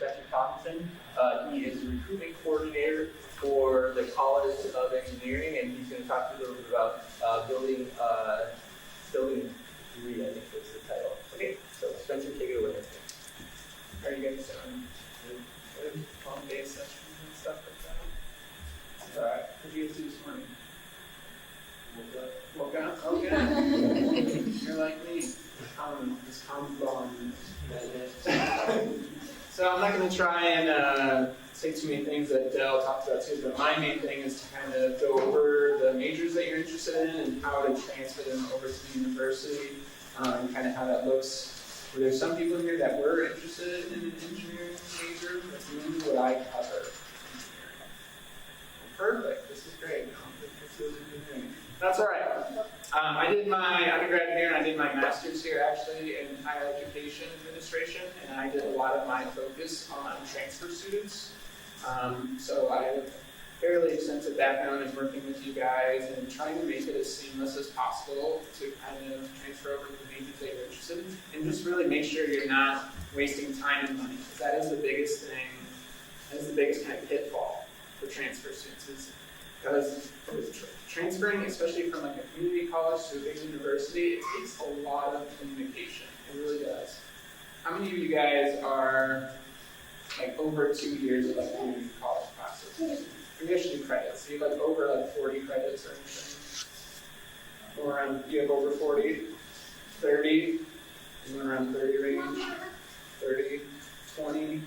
Inspector Thompson. He is the recruiting coordinator for the College of Engineering, and he's going to talk to you a little bit about building 3, I think is the title. Okay, so Spencer, take it away. How are you guys doing? Good? Long day sessions and stuff like that? All right. What did you guys do this morning? Woke up? Okay. You're like me. This common bond. So I'm not going to try and say too many things that Dell talked about too, but my main thing is to kind of go over the majors that you're interested in and how to transfer them over to the university, and kind of how that looks. There's some people here that were interested in an engineering major. That's mainly what I cover. Perfect. This is great. This is engineering. That's all right. I did my undergrad here and I did my master's here actually in higher education administration, and I did a lot of my focus on transfer students. So I have a fairly extensive background in working with you guys and trying to make it as seamless as possible to kind of transfer over to the majors that you're interested in, and just really make sure you're not wasting time and money, because that is the biggest thing, that is the biggest kind of pitfall for transfer students, is because transferring, especially from like a community college to a big university, it takes a lot of communication. It really does. How many of you guys are like over 2 years of like community college classes? We actually do credits. So you have like over like 40 credits or anything? Or you have over 40? 30? Anyone around 30 range? 30? 20?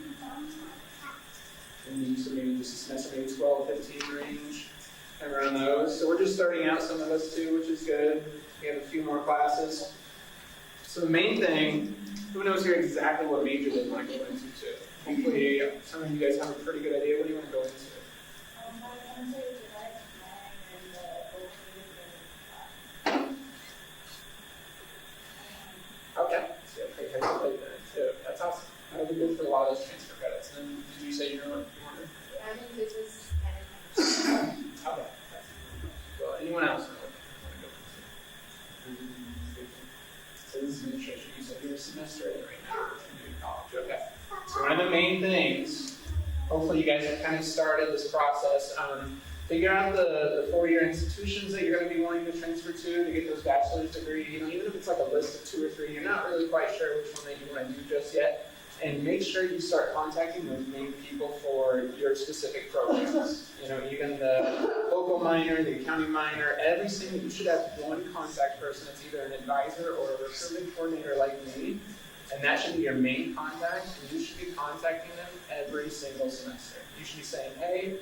And so maybe just a semester, maybe 12, 15 range. Around those. So we're just starting out, some of us too, which is good. We have a few more classes. So the main thing, who knows here exactly what major they want to go into too? Hopefully some of you guys have a pretty good idea. What do you want to go into? Okay. So you have to play that too. That's awesome. That'll be good for a lot of those transfer credits. And then did you say you know what you wanted? Yeah, I mean business management. Okay. Well, anyone else? So this is administration. You said you're a semester in right now in college. Okay. So one of the main things, hopefully you guys have kind of started this process. Figure out the 4-year institutions that you're going to be wanting to transfer to get those bachelor's degree. You know, even if it's like a list of 2 or 3, you're not really quite sure which one that you want to do just yet. And make sure you start contacting those main people for your specific programs. You know, even the local minor, the accounting minor, every single, you should have one contact person that's either an advisor or a recruitment coordinator like me. And that should be your main contact. And you should be contacting them every single semester. You should be saying, hey,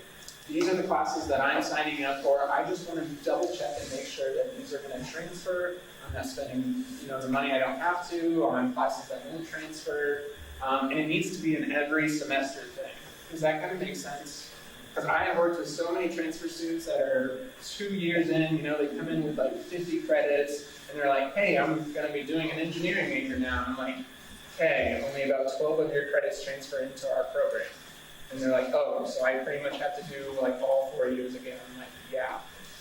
these are the classes that I'm signing up for. I just want to double check and make sure that these are going to transfer. I'm not spending, the money I don't have to on classes that won't transfer. And it needs to be an every semester thing. Does that kind of make sense? Because I have worked with so many transfer students that are 2 years in, they come in with like 50 credits, and they're like, hey, I'm going to be doing an engineering major now. And I'm like, okay, only about 12 of your credits transfer into our program. And they're like, oh, so I pretty much have to do like all 4 years again. I'm like, yeah.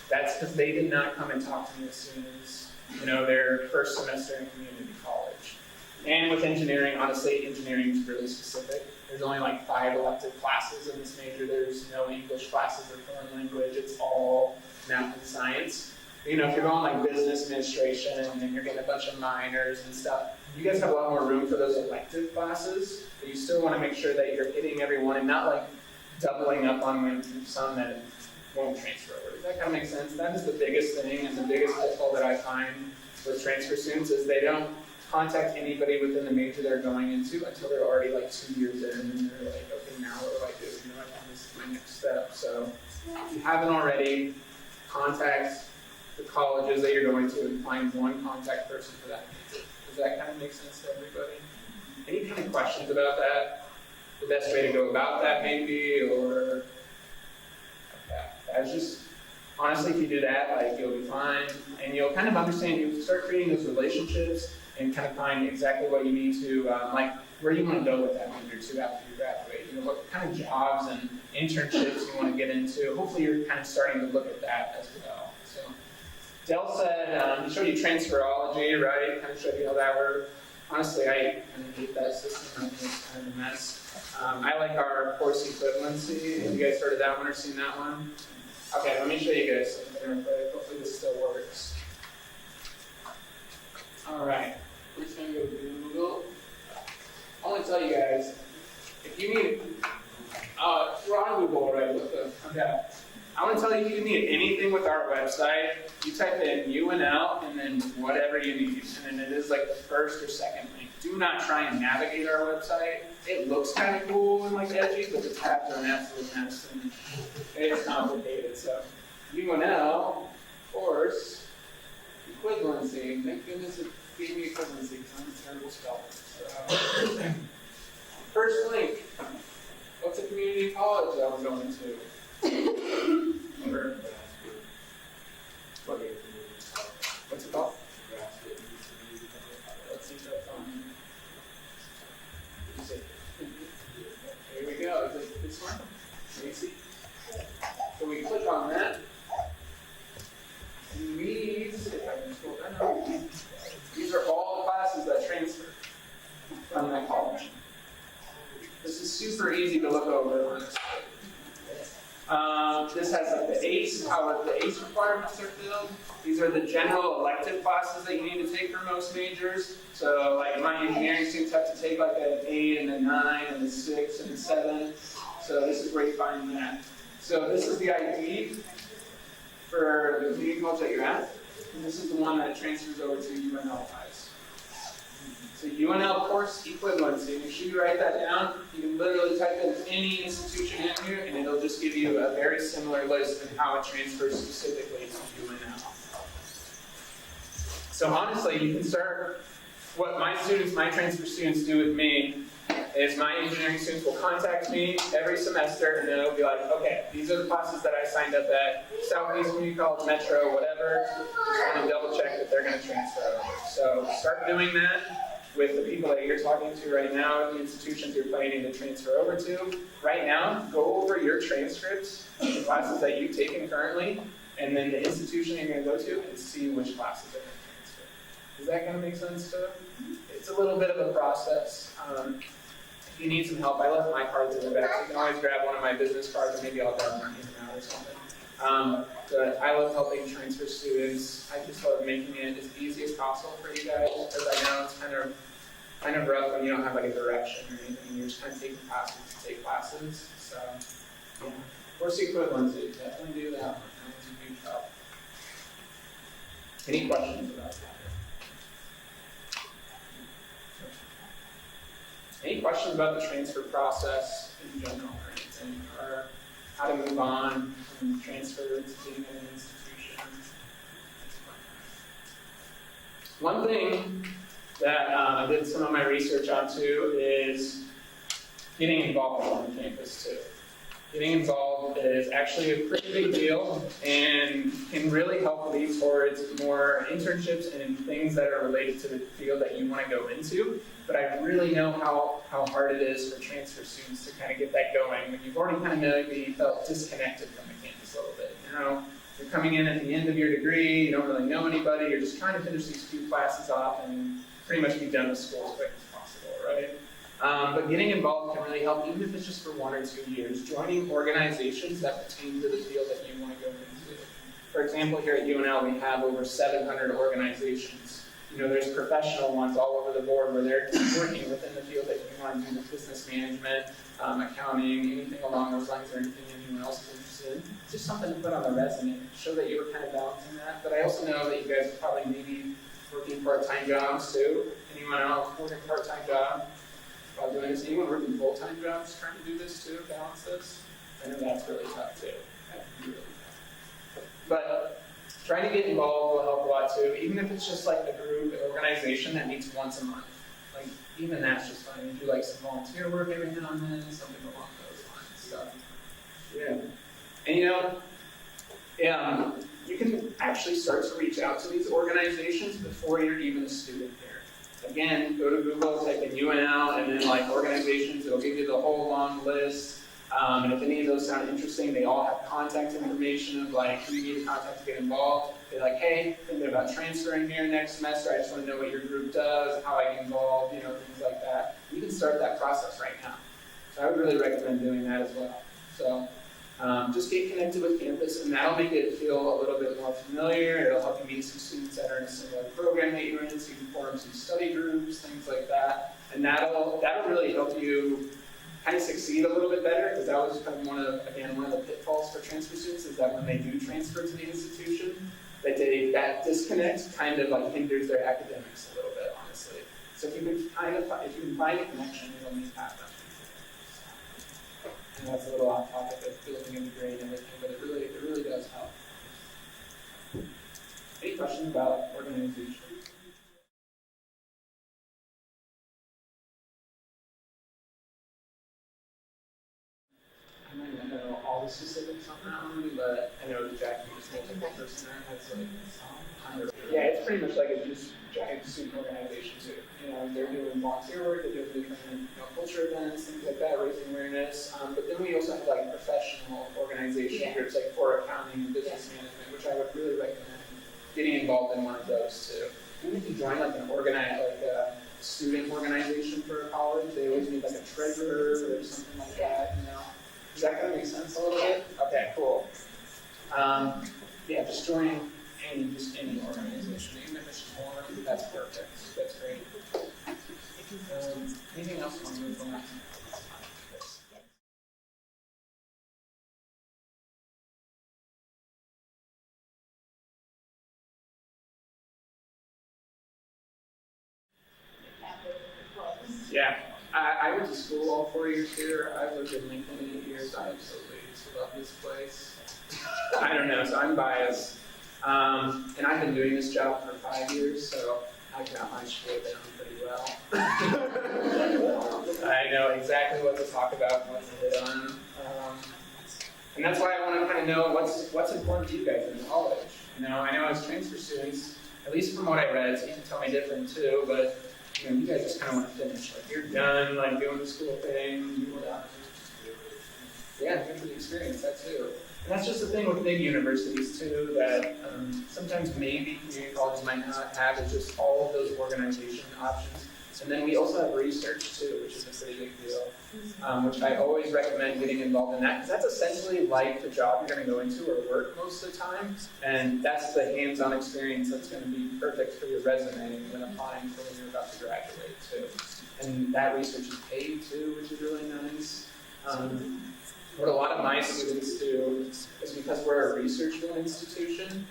That's because they did not come and talk to me as soon as, their first semester in community college. And with engineering, honestly, engineering is really specific. There's only like 5 elective classes in this major. There's no English classes or foreign language. It's all math and science. If you're going like business administration and you're getting a bunch of minors and stuff, you guys have a lot more room for those elective classes, but you still want to make sure that you're hitting everyone and not like doubling up on some that won't transfer over. Does that kind of make sense? That is the biggest thing and the biggest pitfall that I find with transfer students is they don't contact anybody within the major they're going into until they're already like 2 years in, and they're like, okay, now what do I do? This is my next step. So if you haven't already, contact the colleges that you're going to and find one contact person for that major. Does that kind of make sense to everybody? Any kind of questions about that? The best way to go about that maybe, or okay. That's just honestly, if you do that, like you'll be fine, and you'll kind of understand. You'll start creating those relationships and kind of find exactly what you need to, like where you want to go with that major too after you graduate. What kind of jobs and internships you want to get into. Hopefully, you're kind of starting to look at that as well. So, Dell said he showed you transferology, right? Kind of showed you how that worked. Honestly, I kind of hate that system. I think it's kind of a mess. I like our course equivalency. Have you guys heard of that one or seen that one? Okay, let me show you guys something real quick. Hopefully this still works. All right, we're just gonna go to Google. I want to tell you guys, if you need, we're on Google already. Okay. I want to tell you, if you need anything with our website, you type in UNL and then whatever you need, and then it is like the first or second link. Do not try and navigate our website. It looks kind of cool and like edgy, but the tabs are an absolute mess and it's complicated. So UNL, course, equivalency. Thank goodness it gave me equivalency because I'm a terrible speller. So, first link. What's a community college that I'm going to? What's it called? Let's see if that's on. Here we go. Is it this one? Let me see. So we click on that. And these, if I can scroll down, these are all the classes that transfer from that college. This is super easy to look over, honestly. This has like the ACE, how the ACE requirements are filled. These are the general elective classes that you need to take for most majors. So like my engineering students have to take like an 8 and a 9 and a 6 and a 7. So this is where you find that. So this is the ID for the community college that you're at. And this is the one that transfers over to UNL guys. So UNL course equivalency, make sure you write that down. You can literally type in any institution in here and it'll just give you a very similar list of how it transfers specifically to UNL. So honestly, you can start, what my transfer students do with me is my engineering students will contact me every semester and then it'll be like, okay, these are the classes that I signed up at, Southeast Community College, Metro, whatever. Just want to double check that they're going to transfer over. So start doing that with the people that you're talking to right now, the institutions you're planning to transfer over to. Right now, go over your transcripts, the classes that you've taken currently, and then the institution you're going to go to and see which classes are going to transfer. Is that going to make sense to you? It's a little bit of a process. If you need some help, I left my cards in the back, so you can always grab one of my business cards and maybe I'll grab one out or something. But I love helping transfer students. I just love making it as easy as possible for you guys, because I know it's kind of rough when you don't have like a direction or anything. You're just kind of taking classes to take classes. So, yeah. Course equivalency, definitely do that one. That one's a huge help. Any questions about that? Any questions about the transfer process in general or anything, or how to move on from transfer to being at an institution? One thing that I did some of my research onto is getting involved on campus too. Getting involved is actually a pretty big deal and can really help lead towards more internships and things that are related to the field that you want to go into. But I really know how hard it is for transfer students to kind of get that going when you've already kind of maybe felt disconnected from the campus a little bit. You know, you're coming in at the end of your degree, you don't really know anybody, you're just trying to finish these few classes off and pretty much be done with school as quick as possible, right? But getting involved can really help, even if it's just for 1 or 2 years. Joining organizations that pertain to the field that you want to go into. For example, here at UNL, we have over 700 organizations. You know, there's professional ones all over the board where they're working within the field that you want to do, with business management, accounting, anything along those lines, or anything anyone else is interested in. It's just something to put on the resume, show that you were kind of balancing that. But I also know that you guys are probably maybe working part-time jobs too. Anyone else working part-time job? While doing this, anyone working full-time jobs trying to do this too, balance this? I know that's really tough too. That can be really tough. But trying to get involved will help a lot too, even if it's just like a group, an organization that meets once a month. Like, even that's just fine. You do like some volunteer work every now and then, something along those lines. So, yeah. And you know, you can actually start to reach out to these organizations before you're even a student here. Again, go to Google, type in UNL, and then like organizations, it'll give you the whole long list. And if any of those sound interesting, they all have contact information of like who you need to contact to get involved. They're like, hey, thinking about transferring here next semester. I just want to know what your group does, how I get involved, things like that. You can start that process right now. So I would really recommend doing that as well. So just get connected with campus, and that'll make it feel a little bit more familiar. It'll help you meet some students that are in a similar program that you're in, so you can form some study groups, things like that. And that'll really help you kind of succeed a little bit better, because that was kind of one of the pitfalls for transfer students, is that when they do transfer to the institution, that disconnect kind of like hinders their academics a little bit, honestly. So if you can find a connection, you'll meet that. And that's a little off topic of building a degree and everything, but it really does help. Any questions about organization? I might not know all the specifics on that one, but I know Jackie was multiple person there. That's like, yeah, it's pretty much like a just giant student organization too. They're doing volunteer work, they're doing different culture events, things like that, raising awareness. But then we also have like professional organization groups, like for accounting and business management, which I would really recommend getting involved in one of those too. Even if you join like a student organization for a college, they always need like a treasurer or something like that. Does that kind of make sense a little bit? Okay, cool. Yeah, just join any organization, even if it's small, that's perfect. That's great. Anything else on the phone? Yeah, I went to school all 4 years here. I lived in Lincoln 8 years. I absolutely love this place. I don't know, so I'm biased. And I've been doing this job for 5 years, so I got my school down pretty well. I know exactly what to talk about and what to hit on. And that's why I want to kind of know what's important to you guys in college. I know as transfer students, at least from what I read, so you can tell me different too, but you guys just kind of want to finish. Like, you're done, like, doing the school thing. Yeah, good for the experience, that too. And that's just the thing with big universities, too, that sometimes maybe community colleges might not have, is just all of those organization options. And then we also have research, too, which is a pretty big deal, which I always recommend getting involved in that, because that's essentially like the job you're going to go into or work most of the time, and that's the hands-on experience that's going to be perfect for your resume when applying for when you're about to graduate, too. And that research is paid, too, which is really nice. What a lot of my students do is, because we're a research-run institution,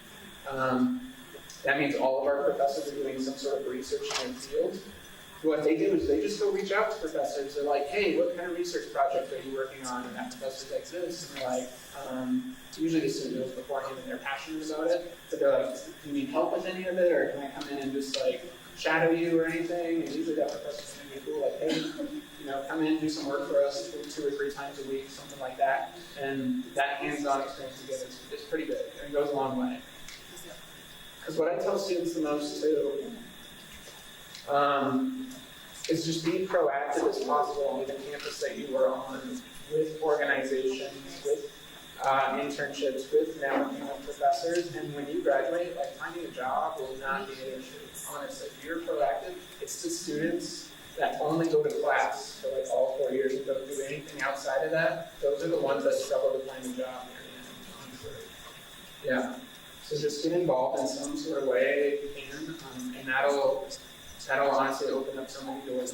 that means all of our professors are doing some sort of research in their field. What they do is they just go reach out to professors. They're like, hey, what kind of research project are you working on? And that professor's like this. And they're like, usually the student knows beforehand and they're passionate about it. But they're like, do you need help with any of it? Or can I come in and just like shadow you or anything? And usually that professor's going to be cool, like, hey, come in and do some work for us 2 or 3 times a week, something like that. And that hands-on experience together is pretty good. And it goes a long way. Because what I tell students the most too, is just be proactive as possible on the campus that you are on, with organizations, with internships, with networking with professors, and when you graduate, like, finding a job will not be an issue. Honestly, if you're proactive, it's the students that only go to class for like all 4 years and don't do anything outside of that. Those are the ones that struggle to find a job. Yeah. So just get involved in some sort of way if you can, and that'll honestly open up so many doors.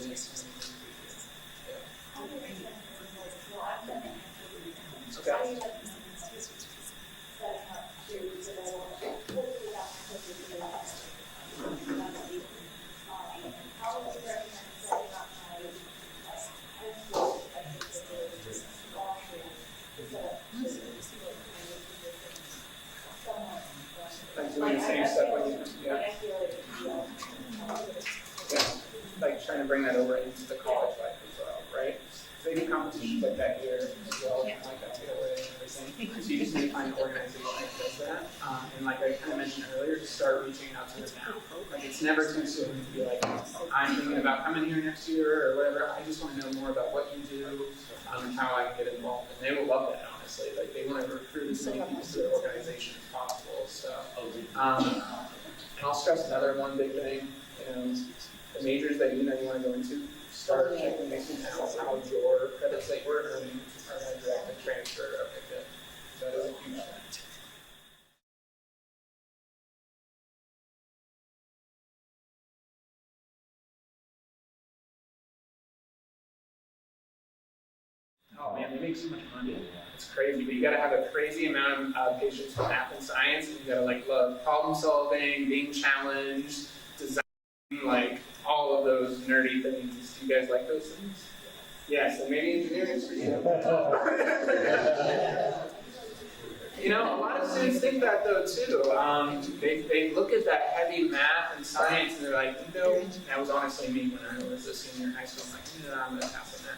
Okay. Like doing the same stuff when you, like trying to bring that over into the college life as well, right? So they do competitions like that here as well, like that together and everything. So you just need to find an organization that does that. And like I kind of mentioned earlier, just start reaching out to them now. Like, it's it's never too soon to be like, I'm thinking about coming here next year or whatever. I just want to know more about what you do, how I can get involved. And they will love that, honestly. Like, they want to recruit as many people to their organization as possible. So, and I'll stress another one big thing, the majors that you want to go into, start checking out how your credits that you're earning are going to directly transfer. Okay, good. That is a huge thing. Oh man, they make so much money. It's crazy, but you got to have a crazy amount of patience for math and science, and you got to love problem solving, being challenged, designing, all of those nerdy things. Do you guys like those things? Yes, and maybe engineering is for you. A lot of students think that though too. They look at that heavy math and science, and they're like, that was honestly me when I was a senior in high school. I'm like, I'm going to pass on that.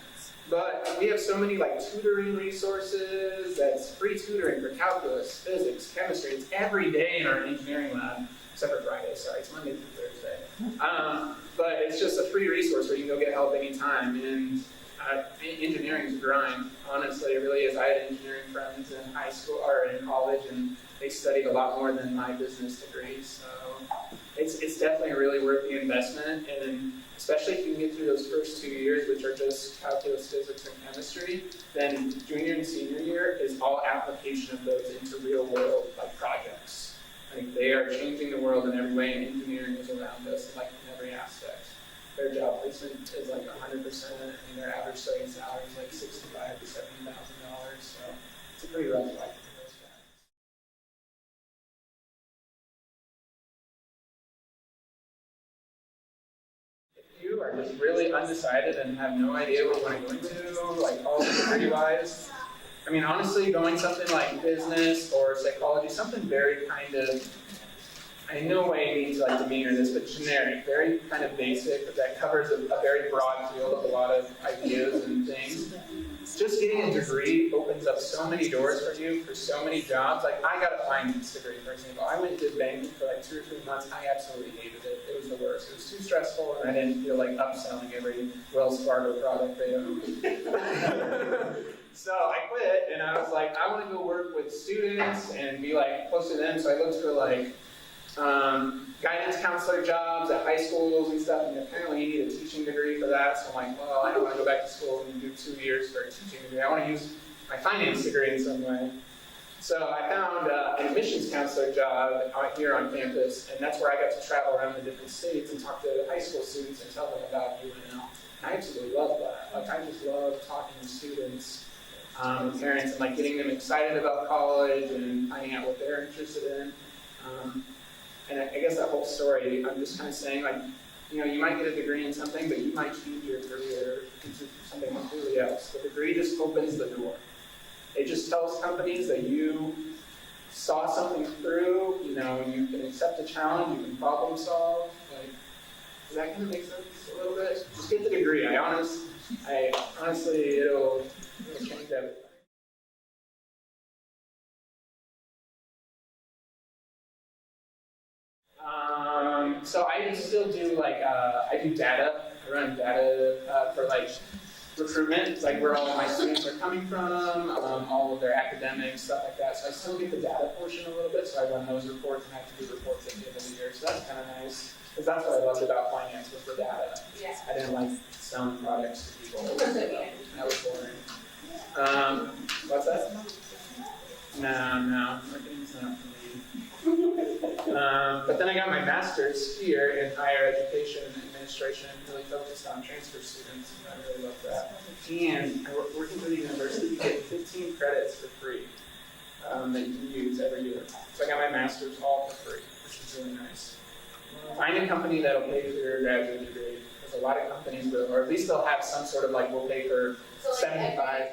But we have so many tutoring resources. That's free tutoring for calculus, physics, chemistry. It's every day in our engineering lab, except for Friday. Sorry, it's Monday through Thursday. But it's just a free resource where you can go get help anytime. And engineering is a grind. Honestly, it really is. I had engineering friends in high school or in college, and they studied a lot more than my business degree. So it's definitely really worth the investment. And especially if you can get through those first 2 years, which are just calculus, physics, and chemistry, then junior and senior year is all application of those into real world projects. They are changing the world in every way, and engineering is around us in every aspect. Their job placement is 100%, and their average starting salary is $65,000 to $70,000. So it's a pretty rough life for those guys. If you are just really undecided and have no idea what you want to go into, all degree-wise, honestly, going something like business or psychology, something very kind of, I in no way mean to demean this, but generic, very kind of basic, that covers a very broad field of a lot of ideas and things. Just getting a degree opens up so many doors for you for so many jobs. I got a finance degree, for example. I went and did banking for 2 or 3 months. I absolutely hated it. It was the worst. It was too stressful, and I didn't feel like upselling every Wells Fargo product they owned. So I quit, and I was like, I want to go work with students and be close to them. So I looked for guidance counselor jobs at high schools and stuff, and apparently you need a teaching degree for that. So I'm like, well, I don't want to go back to school and do 2 years for a teaching degree. I want to use my finance degree in some way. So I found an admissions counselor job out here on campus, and that's where I got to travel around the different states and talk to high school students and tell them about UNL. And I absolutely love that. I just love talking to students, parents, and getting them excited about college and finding out what they're interested in. And I guess that whole story, I'm just kind of saying, you might get a degree in something, but you might change your career into something completely else. The degree just opens the door. It just tells companies that you saw something through, you can accept a challenge, you can problem solve. Does that kind of make sense a little bit? Just get the degree. Honestly, it'll change everything. So I still do I do data. I run data for recruitment. It's where all of my students are coming from, all of their academics, stuff like that. So I still get the data portion a little bit. So I run those reports and have to do reports at the end of the year. So that's kind of nice because that's what I loved about finance was the data. Yeah. I didn't like selling products to people. That was boring. What's that? No, marketing's not for me. But then I got my master's here in higher education and administration, really focused on transfer students, and I really love that. And working for the university, you get 15 credits for free that you can use every year. So I got my master's all for free, which is really nice. Find a company that'll pay for your graduate degree, because a lot of companies will, or at least they'll have some sort of we'll pay for 75.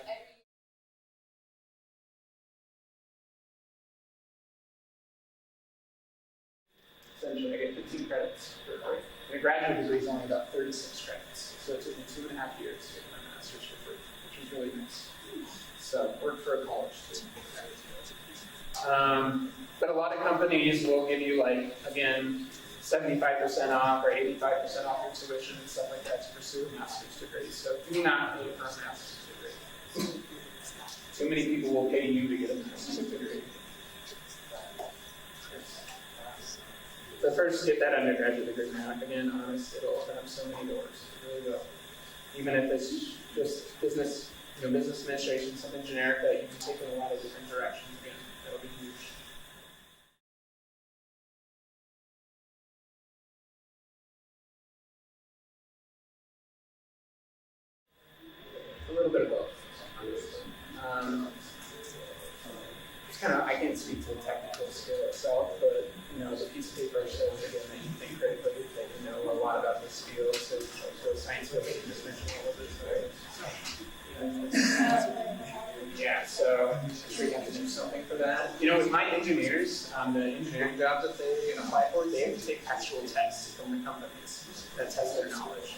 Essentially, I get 15 credits for free. And a graduate degree is only about 36 credits. So it took me 2.5 years to get my master's for free, which was really nice. So work for a college student. But a lot of companies will give you again, 75% off or 85% off your tuition and stuff like that to pursue a master's degree. So do not pay for a master's degree. Too many people will pay you to get a master's degree. So first, get that undergraduate degree now. Again, honest, it'll open up so many doors. It really will. Even if it's just business, business administration, something generic that you can take in a lot of different directions. Again, that'll be huge. A little bit of both. It's kind of, I can't speak to the technical skill itself, but the piece of paper shows again that you think critically, that you know a lot about this field. So science fiction just mentioned all of this, right? Yeah, so I'm sure you have to do something for that. With my engineers, the engineering jobs that they apply for, they have to take actual tests from the companies that test their knowledge.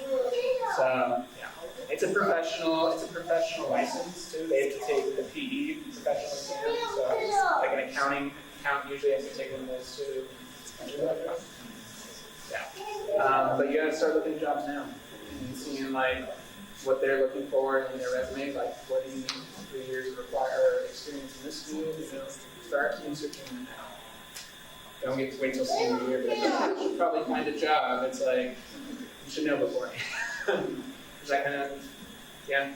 So yeah, it's a professional license too. They have to take the PE professional exam. So like an accountant usually has to take one of those too. Yeah, but you gotta start looking at jobs now and seeing what they're looking for in their resume. Like, what do you need 3 years of experience in this field? Start researching it now. Don't get to wait till senior year, but you should probably find a job. It's like, you should know beforehand. Is that kind of, yeah?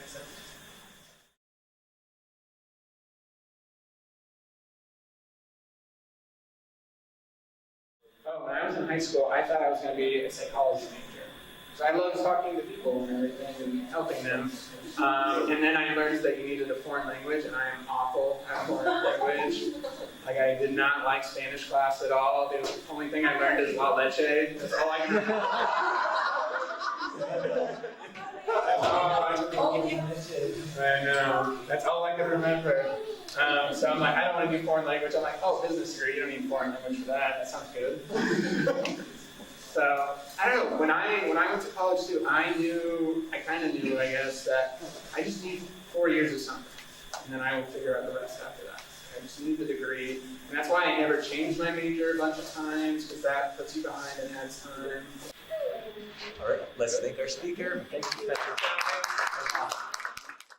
Oh, when I was in high school, I thought I was going to be a psychology major. So I loved talking to people and everything and helping them. And then I learned that you needed a foreign language, and I am awful at foreign language. I did not like Spanish class at all. The only thing I learned is la leche. That's all I can remember. I know. That's all I can remember. So I'm like, I don't want to do foreign language. I'm like, oh, business degree, you don't need foreign language for that. That sounds good. So I don't know. When I went to college too, I kind of knew, I guess, that I just need 4 years of something, and then I will figure out the rest after that. I just need the degree, and that's why I never changed my major a bunch of times, because that puts you behind and adds time. All right, let's thank our speaker. Thank you, Professor.